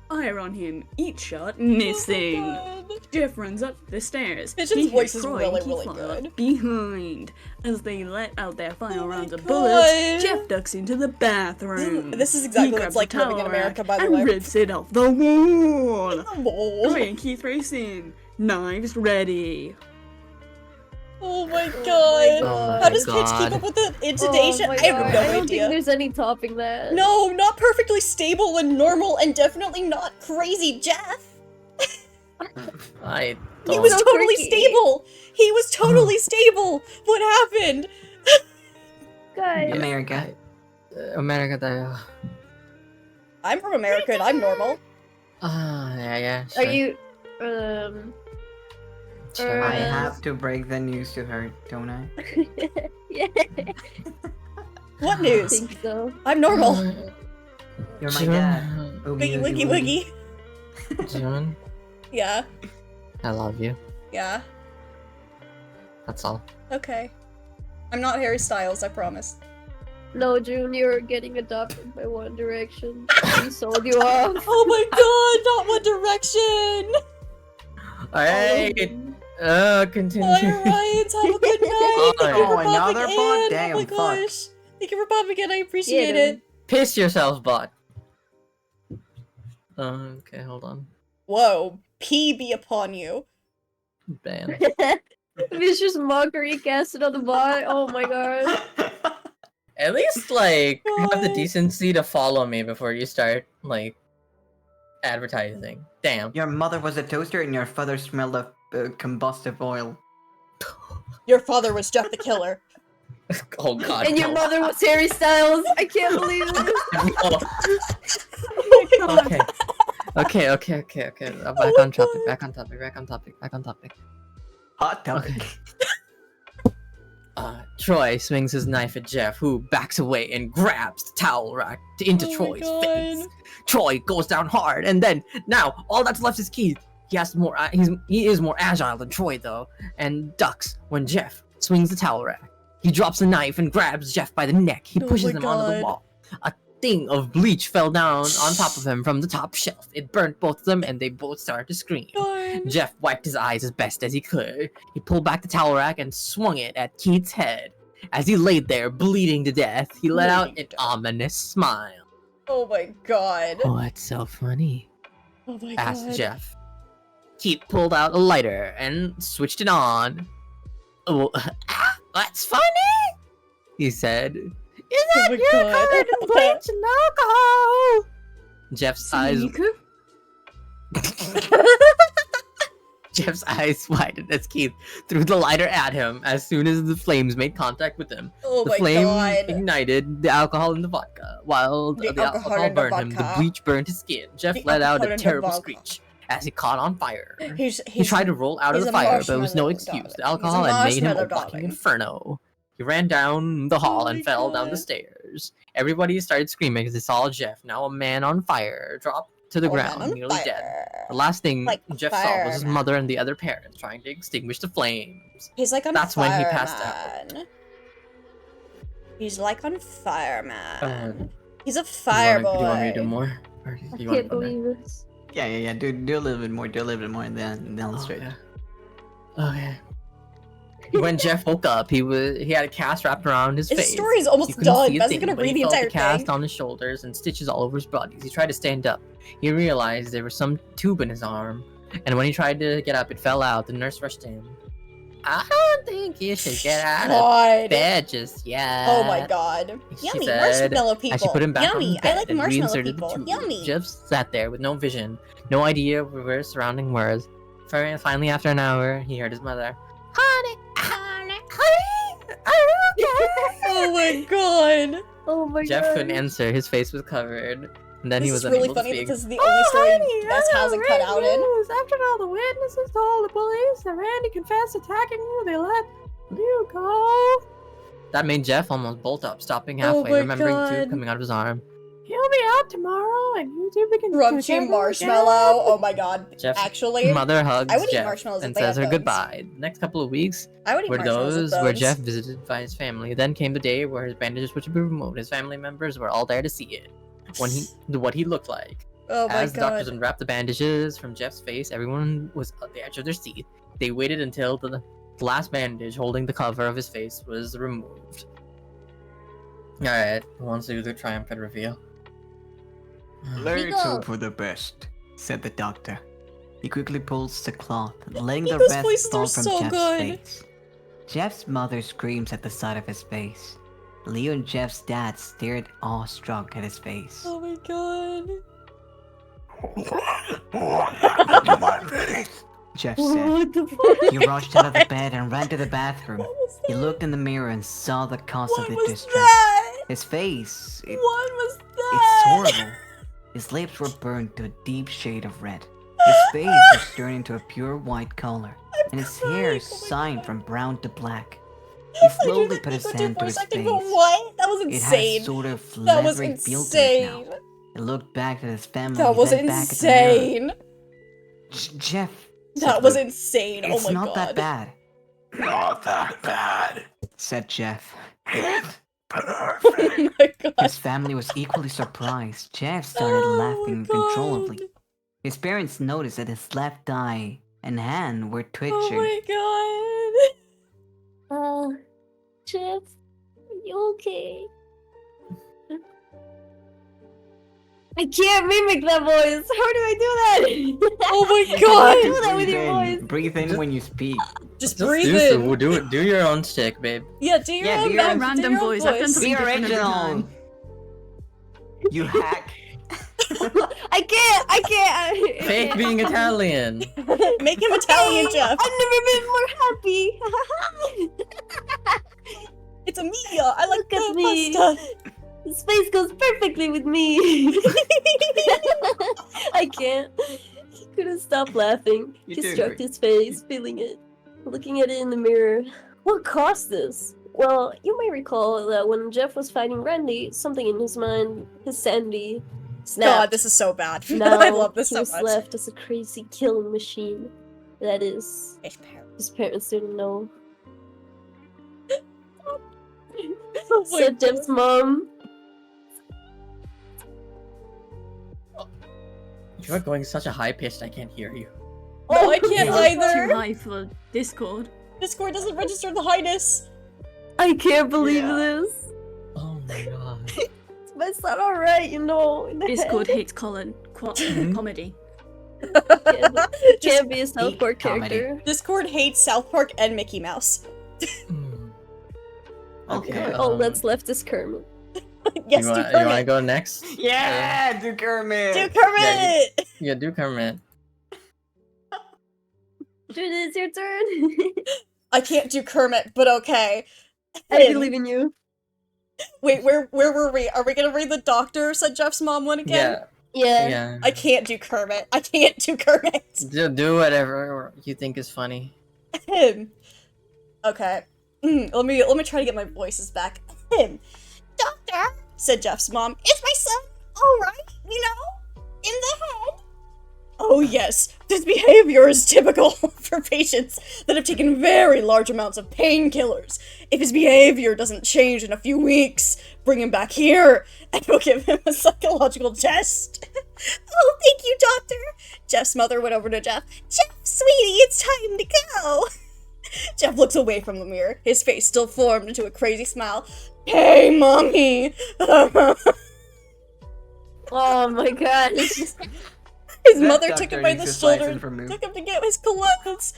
fire on him, each shot missing. Oh my god. Jeff runs up the stairs. Pigeon's He voice hears is Troy really, and Keith really follow good. up behind. As they let out their final Oh my rounds of God. bullets, Jeff ducks into the bathroom. This is exactly He what grabs it's like a living in towel America, rack by the and way. rips it off the wall. Oh. Troy and Keith race in, knives ready. Oh my god. Oh How my does Pitch keep God. up with the intonation? Oh my I have God, no I don't idea. think there's any topping that. No, not perfectly stable and normal, and definitely not crazy Jeff. I He don't. was So totally freaky. stable. He was totally stable. What happened? Guys. Yeah. America. America tayo. I'm from America and I'm normal. Yeah, Are sure. you Sure. I Uh, have to break the news to her, don't I? yeah, What I news? think so. I'm normal. You're my dad. Wiggy wiggy wiggy. June, Yeah, I love you. yeah. That's all. Okay. I'm not Harry Styles, I promise. No, June, you're getting adopted by One Direction. We sold you off. Oh my god, not One Direction! Alright. Continue. Bye, Ryans, have a good night! Thank you for Oh, another popping bot? in! Damn, Oh my fuck. gosh! Thank you for popping in, I appreciate Yeah, it! Piss yourself, bot. Okay, hold on. Whoa, P be upon you. Ban. Vicious mockery casted on the bot. Oh my god. At least, like, have the God. decency to follow me before you start, like, advertising. Damn. Your mother was a toaster and your father smelled of combustive oil. Your father was Jeff the Killer. Oh god. And your no. mother was Harry Styles. I can't believe this. No. Oh my Okay. Okay. Back on topic. Hot topic. Troy swings his knife at Jeff, who backs away and grabs the towel rack into Oh my Troy's God. face. Troy goes down hard, and then now all that's left is Keith. He has more. He is more agile than Troy though, and ducks when Jeff swings the towel rack. He drops the knife and grabs Jeff by the neck. He Oh pushes my him onto the God. wall. A thing of bleach fell down on top of him from the top shelf. It burnt both of them, and they both started to scream. God. Jeff wiped his eyes as best as he could. He pulled back the towel rack and swung it at Keith's head. As he laid there, bleeding to death, he let out an ominous smile. Oh my God. What's so funny? Oh my Asked God. Jeff. Keith pulled out a lighter and switched it on. Oh, what's funny? He said. Is Oh that my you're God. covered in bleach and alcohol? Jeff's eyes. Jeff's eyes widened as Keith threw the lighter at him. As soon as the flames made contact with him, Oh the my flame God. ignited the alcohol in the vodka. While The the alcohol alcohol in the burned him, the vodka. bleach burned his skin. Jeff The let out alcohol a in the terrible vodka. screech as he caught on fire. He Tried to roll out of he's the a fire, but there was no marshmallow excuse. darling. The alcohol He's a had made him a marshmallow walking darling. inferno. He ran down the hall Oh and my fell down the God. stairs. Everybody started screaming as they saw Jeff, now a man on fire, drop to the Oh, man, ground, on nearly dead. fire. The last thing Like Jeff saw was his fireman. mother and the other parents trying to extinguish the flames. He's like on That's fire, when he passed man. He's like on fire, man. He's a Do fire you want me to do boy. more? Or I you want can't to go there? believe this. Yeah. Do a little bit more. Do a little bit more, and then Oh, straight. yeah. Okay. When Jeff woke up, he had a cast wrapped around his His face. story's You almost couldn't done. see a That's thing, gonna but he read the felt entire cast thing. on his shoulders and stitches all over his body. He tried to stand up. He realized there was some tube in his arm, and when he tried to get up, it fell out. The nurse rushed in. I don't think you should get out of God. bed just yet. Oh my God. She Yummy said, marshmallow people. As she put him back Yummy. on the bed I like and marshmallow reinserted people. the tube. Yummy. Jeff sat there with no vision, no idea where his surrounding was. Finally, after an hour, he heard his mother. Honey, are you okay? Oh my God. Oh my Jeff god. couldn't answer. His face was covered, and then he This was is really unable funny to that speak. this is the only story that hasn't cut out in. After all the witnesses told the police that Randy confessed attacking you, they let you go. That made Jeff almost bolt up, stopping Oh halfway, my remembering the God. tube coming out of his arm. He'll be out tomorrow, and you two begin Crunchy marshmallow. Oh my God. Jeff's Actually, mother hugs I would eat Jeff marshmallows if and they says had her bones. goodbye. The next couple of weeks I would eat were marshmallows with those where bones. Jeff visited by his family. Then came the day where his bandages were to be removed. His family members were all there to see it. What he looked like. Oh my As the doctors God. unwrapped the bandages from Jeff's face, everyone was at the edge of their seat. They waited until the last bandage holding the cover of his face was removed. Alright, who wants to do the triumphant reveal? Let's go. hope for the best, said the doctor. He quickly pulls the cloth, letting the Nico's rest voices fall are from so Jeff's good. face. Jeff's mother screams at the sight of his face. Leo and Jeff's dad stared awestruck at his face. Oh my God. What happened to my face? Jeff said. What the fuck? He rushed out of the bed and ran to the bathroom. What was He that? looked in the mirror and saw the cause What of the was distress. that? His face, What was it's that? horrible. His lips were burned to a deep shade of red. His face was turned into a pure white color, and his hair signed from brown to black. He slowly put his hand to his face. What? That was It had a insane. sort of That was leathery feel to it now. insane. He looked back at his family. That was then back at the mirror. insane. Jeff. That said was Luke, insane. It's Oh my not God. that bad, Not that bad. said Jeff. It's Oh perfect. my God. His family was equally surprised. Jeff started Oh laughing my God. uncontrollably. His parents noticed that his left eye and hand were twitching. Oh my God. Jeff, are you okay? I can't mimic that voice. How do I do that? Oh my How God. do you do that with your voice? Breathe in when you speak. Just Just breathe do so. in. Do your own stick, babe. Yeah, do your Yeah, own do your back- own do random your own voice. I've done something Be different every original. time. You hack. I can't. Fake being Italian. Make him Italian, Jeff. I've never been more happy. It's a Mia. I like Look at the me. pasta. His face goes perfectly with me. I can't. He couldn't stop laughing. You He did stroked great. his face, feeling it, looking at it in the mirror. What caused this? Well, you may recall that when Jeff was fighting Randy, something in his mind, his sanity, snapped. God, this is so bad. Now I love this he so was much. left as a crazy killing machine. That is, His parents. his parents didn't know. Oh my Said Jeff's mom. You're going such a high pitched, I can't hear you. No, I can't It's either. too high for Discord. Discord doesn't register the highness. I can't believe Yeah. this. Oh my god. But it's not alright, you know. In the Discord head. hates comedy. Can't be a South hate Park comedy. character. Discord hates South Park and Mickey Mouse. Hmm. Okay. All that's left is Kermit. Yes, you do want to Kermit. go next? Yeah, do Kermit. Do Kermit! Yeah, do Kermit. Dude, it's your turn. I can't do Kermit, but okay. I believe in you. Wait, where were we? Are we gonna read the doctor? Said Jeff's mom one again? Yeah. Yeah. I can't do Kermit. I can't do Kermit. Do whatever you think is funny. Okay. Let me try to get my voices back. Doctor, said Jeff's mom, is my son alright? You know? In the head? Oh yes, this behavior is typical for patients that have taken very large amounts of painkillers. If his behavior doesn't change in a few weeks, bring him back here and we'll give him a psychological test. Oh, thank you, doctor. Jeff's mother went over to Jeff. Jeff, sweetie, it's time to go. Jeff looks away from the mirror, his face still formed into a crazy smile. Hey, mommy! Oh my god. His That mother took doctor him by needs the his shoulder license removed. took him to get his clothes.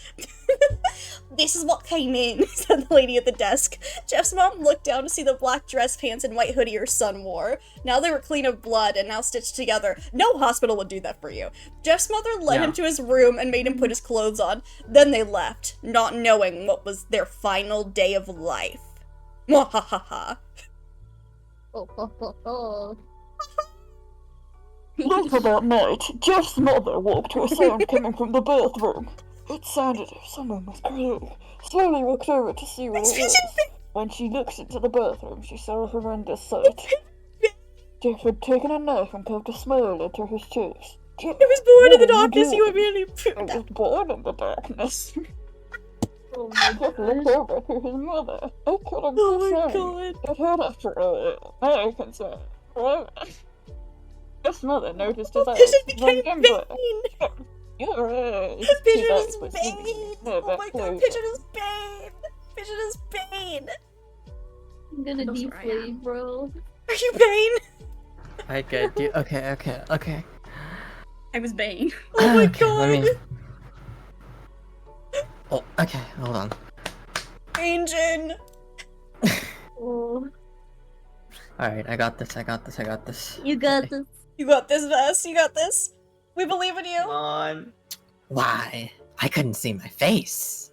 This is what came in, said the lady at the desk. Jeff's mom looked down to see the black dress pants and white hoodie her son wore. Now they were clean of blood and now stitched together. No hospital would do that for you. Jeff's mother led him to his room and made him put his clothes on. Then they left, not knowing what was their final day of life. Mwahaha. Later that night, Jeff's mother woke to a sound coming from the bathroom. It sounded as if someone was crying. Slowly walked over to see what it was. When she looked into the bathroom, she saw a horrendous sight. Jeff had taken a knife and poked a smile into his chest. It was born in the What were you darkness, you doing? immediately It proved that. was born in the darkness. Oh my Jeff looked god. over to his mother. I couldn't Oh my concern. god. It hurt after a while. Very concerned. However, Jeff's mother noticed his eyes. Vision became Remember, Bane! your eyes. Vision His is eyes were Bane! seemingly Oh never my god, closed. Vision is Bane! Vision is Bane! I'm gonna That's where I am. deflate, bro. Are you Bane? I get you. Okay. I was Bane. Oh my Okay, god! let me- Oh, okay, hold on. Angel! Oh, Alright, I got this. you got Okay. this. You got this, Vess. You got this. We believe in you. Come on. Why? I couldn't see my face.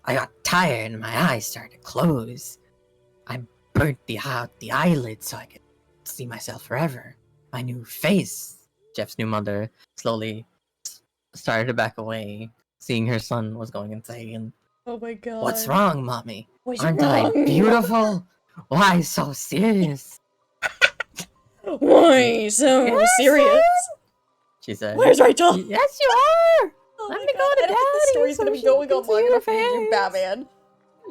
I got tired and my eyes started to close. I burnt out the eyelids so I could see myself forever. My new face. Jeff's new mother slowly started to back away, seeing her son was going insane. Oh my god. What's wrong, mommy? What's Aren't I wrong? beautiful? Why so serious? Why so Yes, serious? She said. Where's Rachel? Yes, you are! Oh Let my me go god, to I don't think the Daddy story's so gonna be she going can on see long your enough for you to do face. Batman.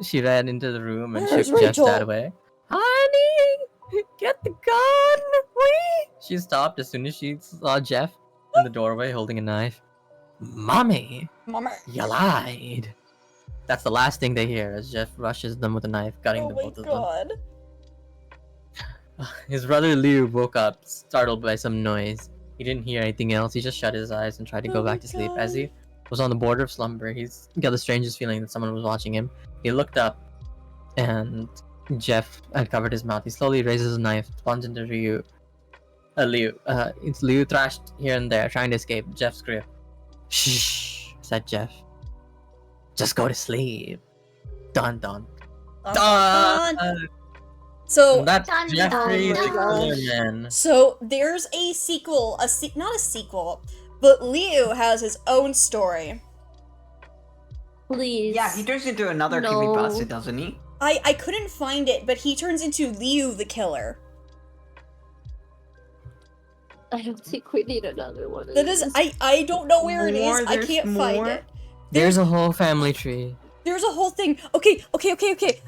She ran into the room and Where's shook Jeff's Rachel? dad away. Honey, get the gun, please. She stopped as soon as she saw Jeff in the doorway holding a knife. Mommy, Mama. you lied. That's the last thing they hear as Jeff rushes them with a knife, gutting Oh the my both of god. them. His brother Liu woke up, startled by some noise. He didn't hear anything else. He just shut his eyes and tried to Oh go my back to sleep. As God. he was on the border of slumber, he's got the strangest feeling that someone was watching him. He looked up, and Jeff had covered his mouth. He slowly raises his knife, plunged into Liu. It's Liu thrashed here and there, trying to escape Jeff's grip. Shh, said Jeff. Just go to sleep. Dun dun. Dun, dun. So, And that's Dun, Jeffrey dun, the dun. Killer Man. so there's a sequel, not a sequel, but Liu has his own story. Please. Yeah, he turns into another No. creepypasta, doesn't he? I couldn't find it, but he turns into Liu the Killer. I don't think we need another one. Of That is, these. I don't know where it More, is. I there's can't find more. it. There's a whole family tree. There's a whole thing. Okay.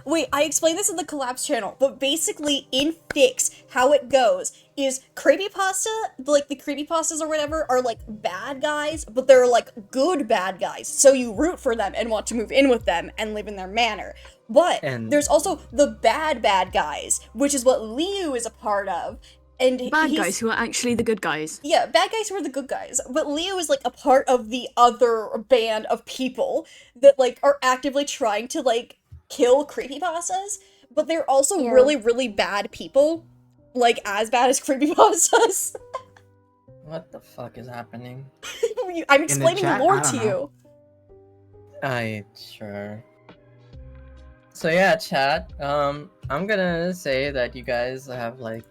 Wait, I explained this in the Collapse channel, but basically in Fix, how it goes is creepypasta, like the creepypastas or whatever, are like bad guys, but they're like good bad guys. So you root for them and want to move in with them and live in their manner. But And- there's also the bad guys, which is what Liu is a part of. And Bad he's- guys who are actually the good guys. Yeah, bad guys who are the good guys. But Leo is like a part of the other band of people that like are actively trying to like kill creepypastas, but they're also Yeah. really, really bad people. Like as bad as creepypastas. What the fuck is happening? I'm explaining chat? lore I don't to know. you. Sure. So yeah, chat. I'm gonna say that you guys have like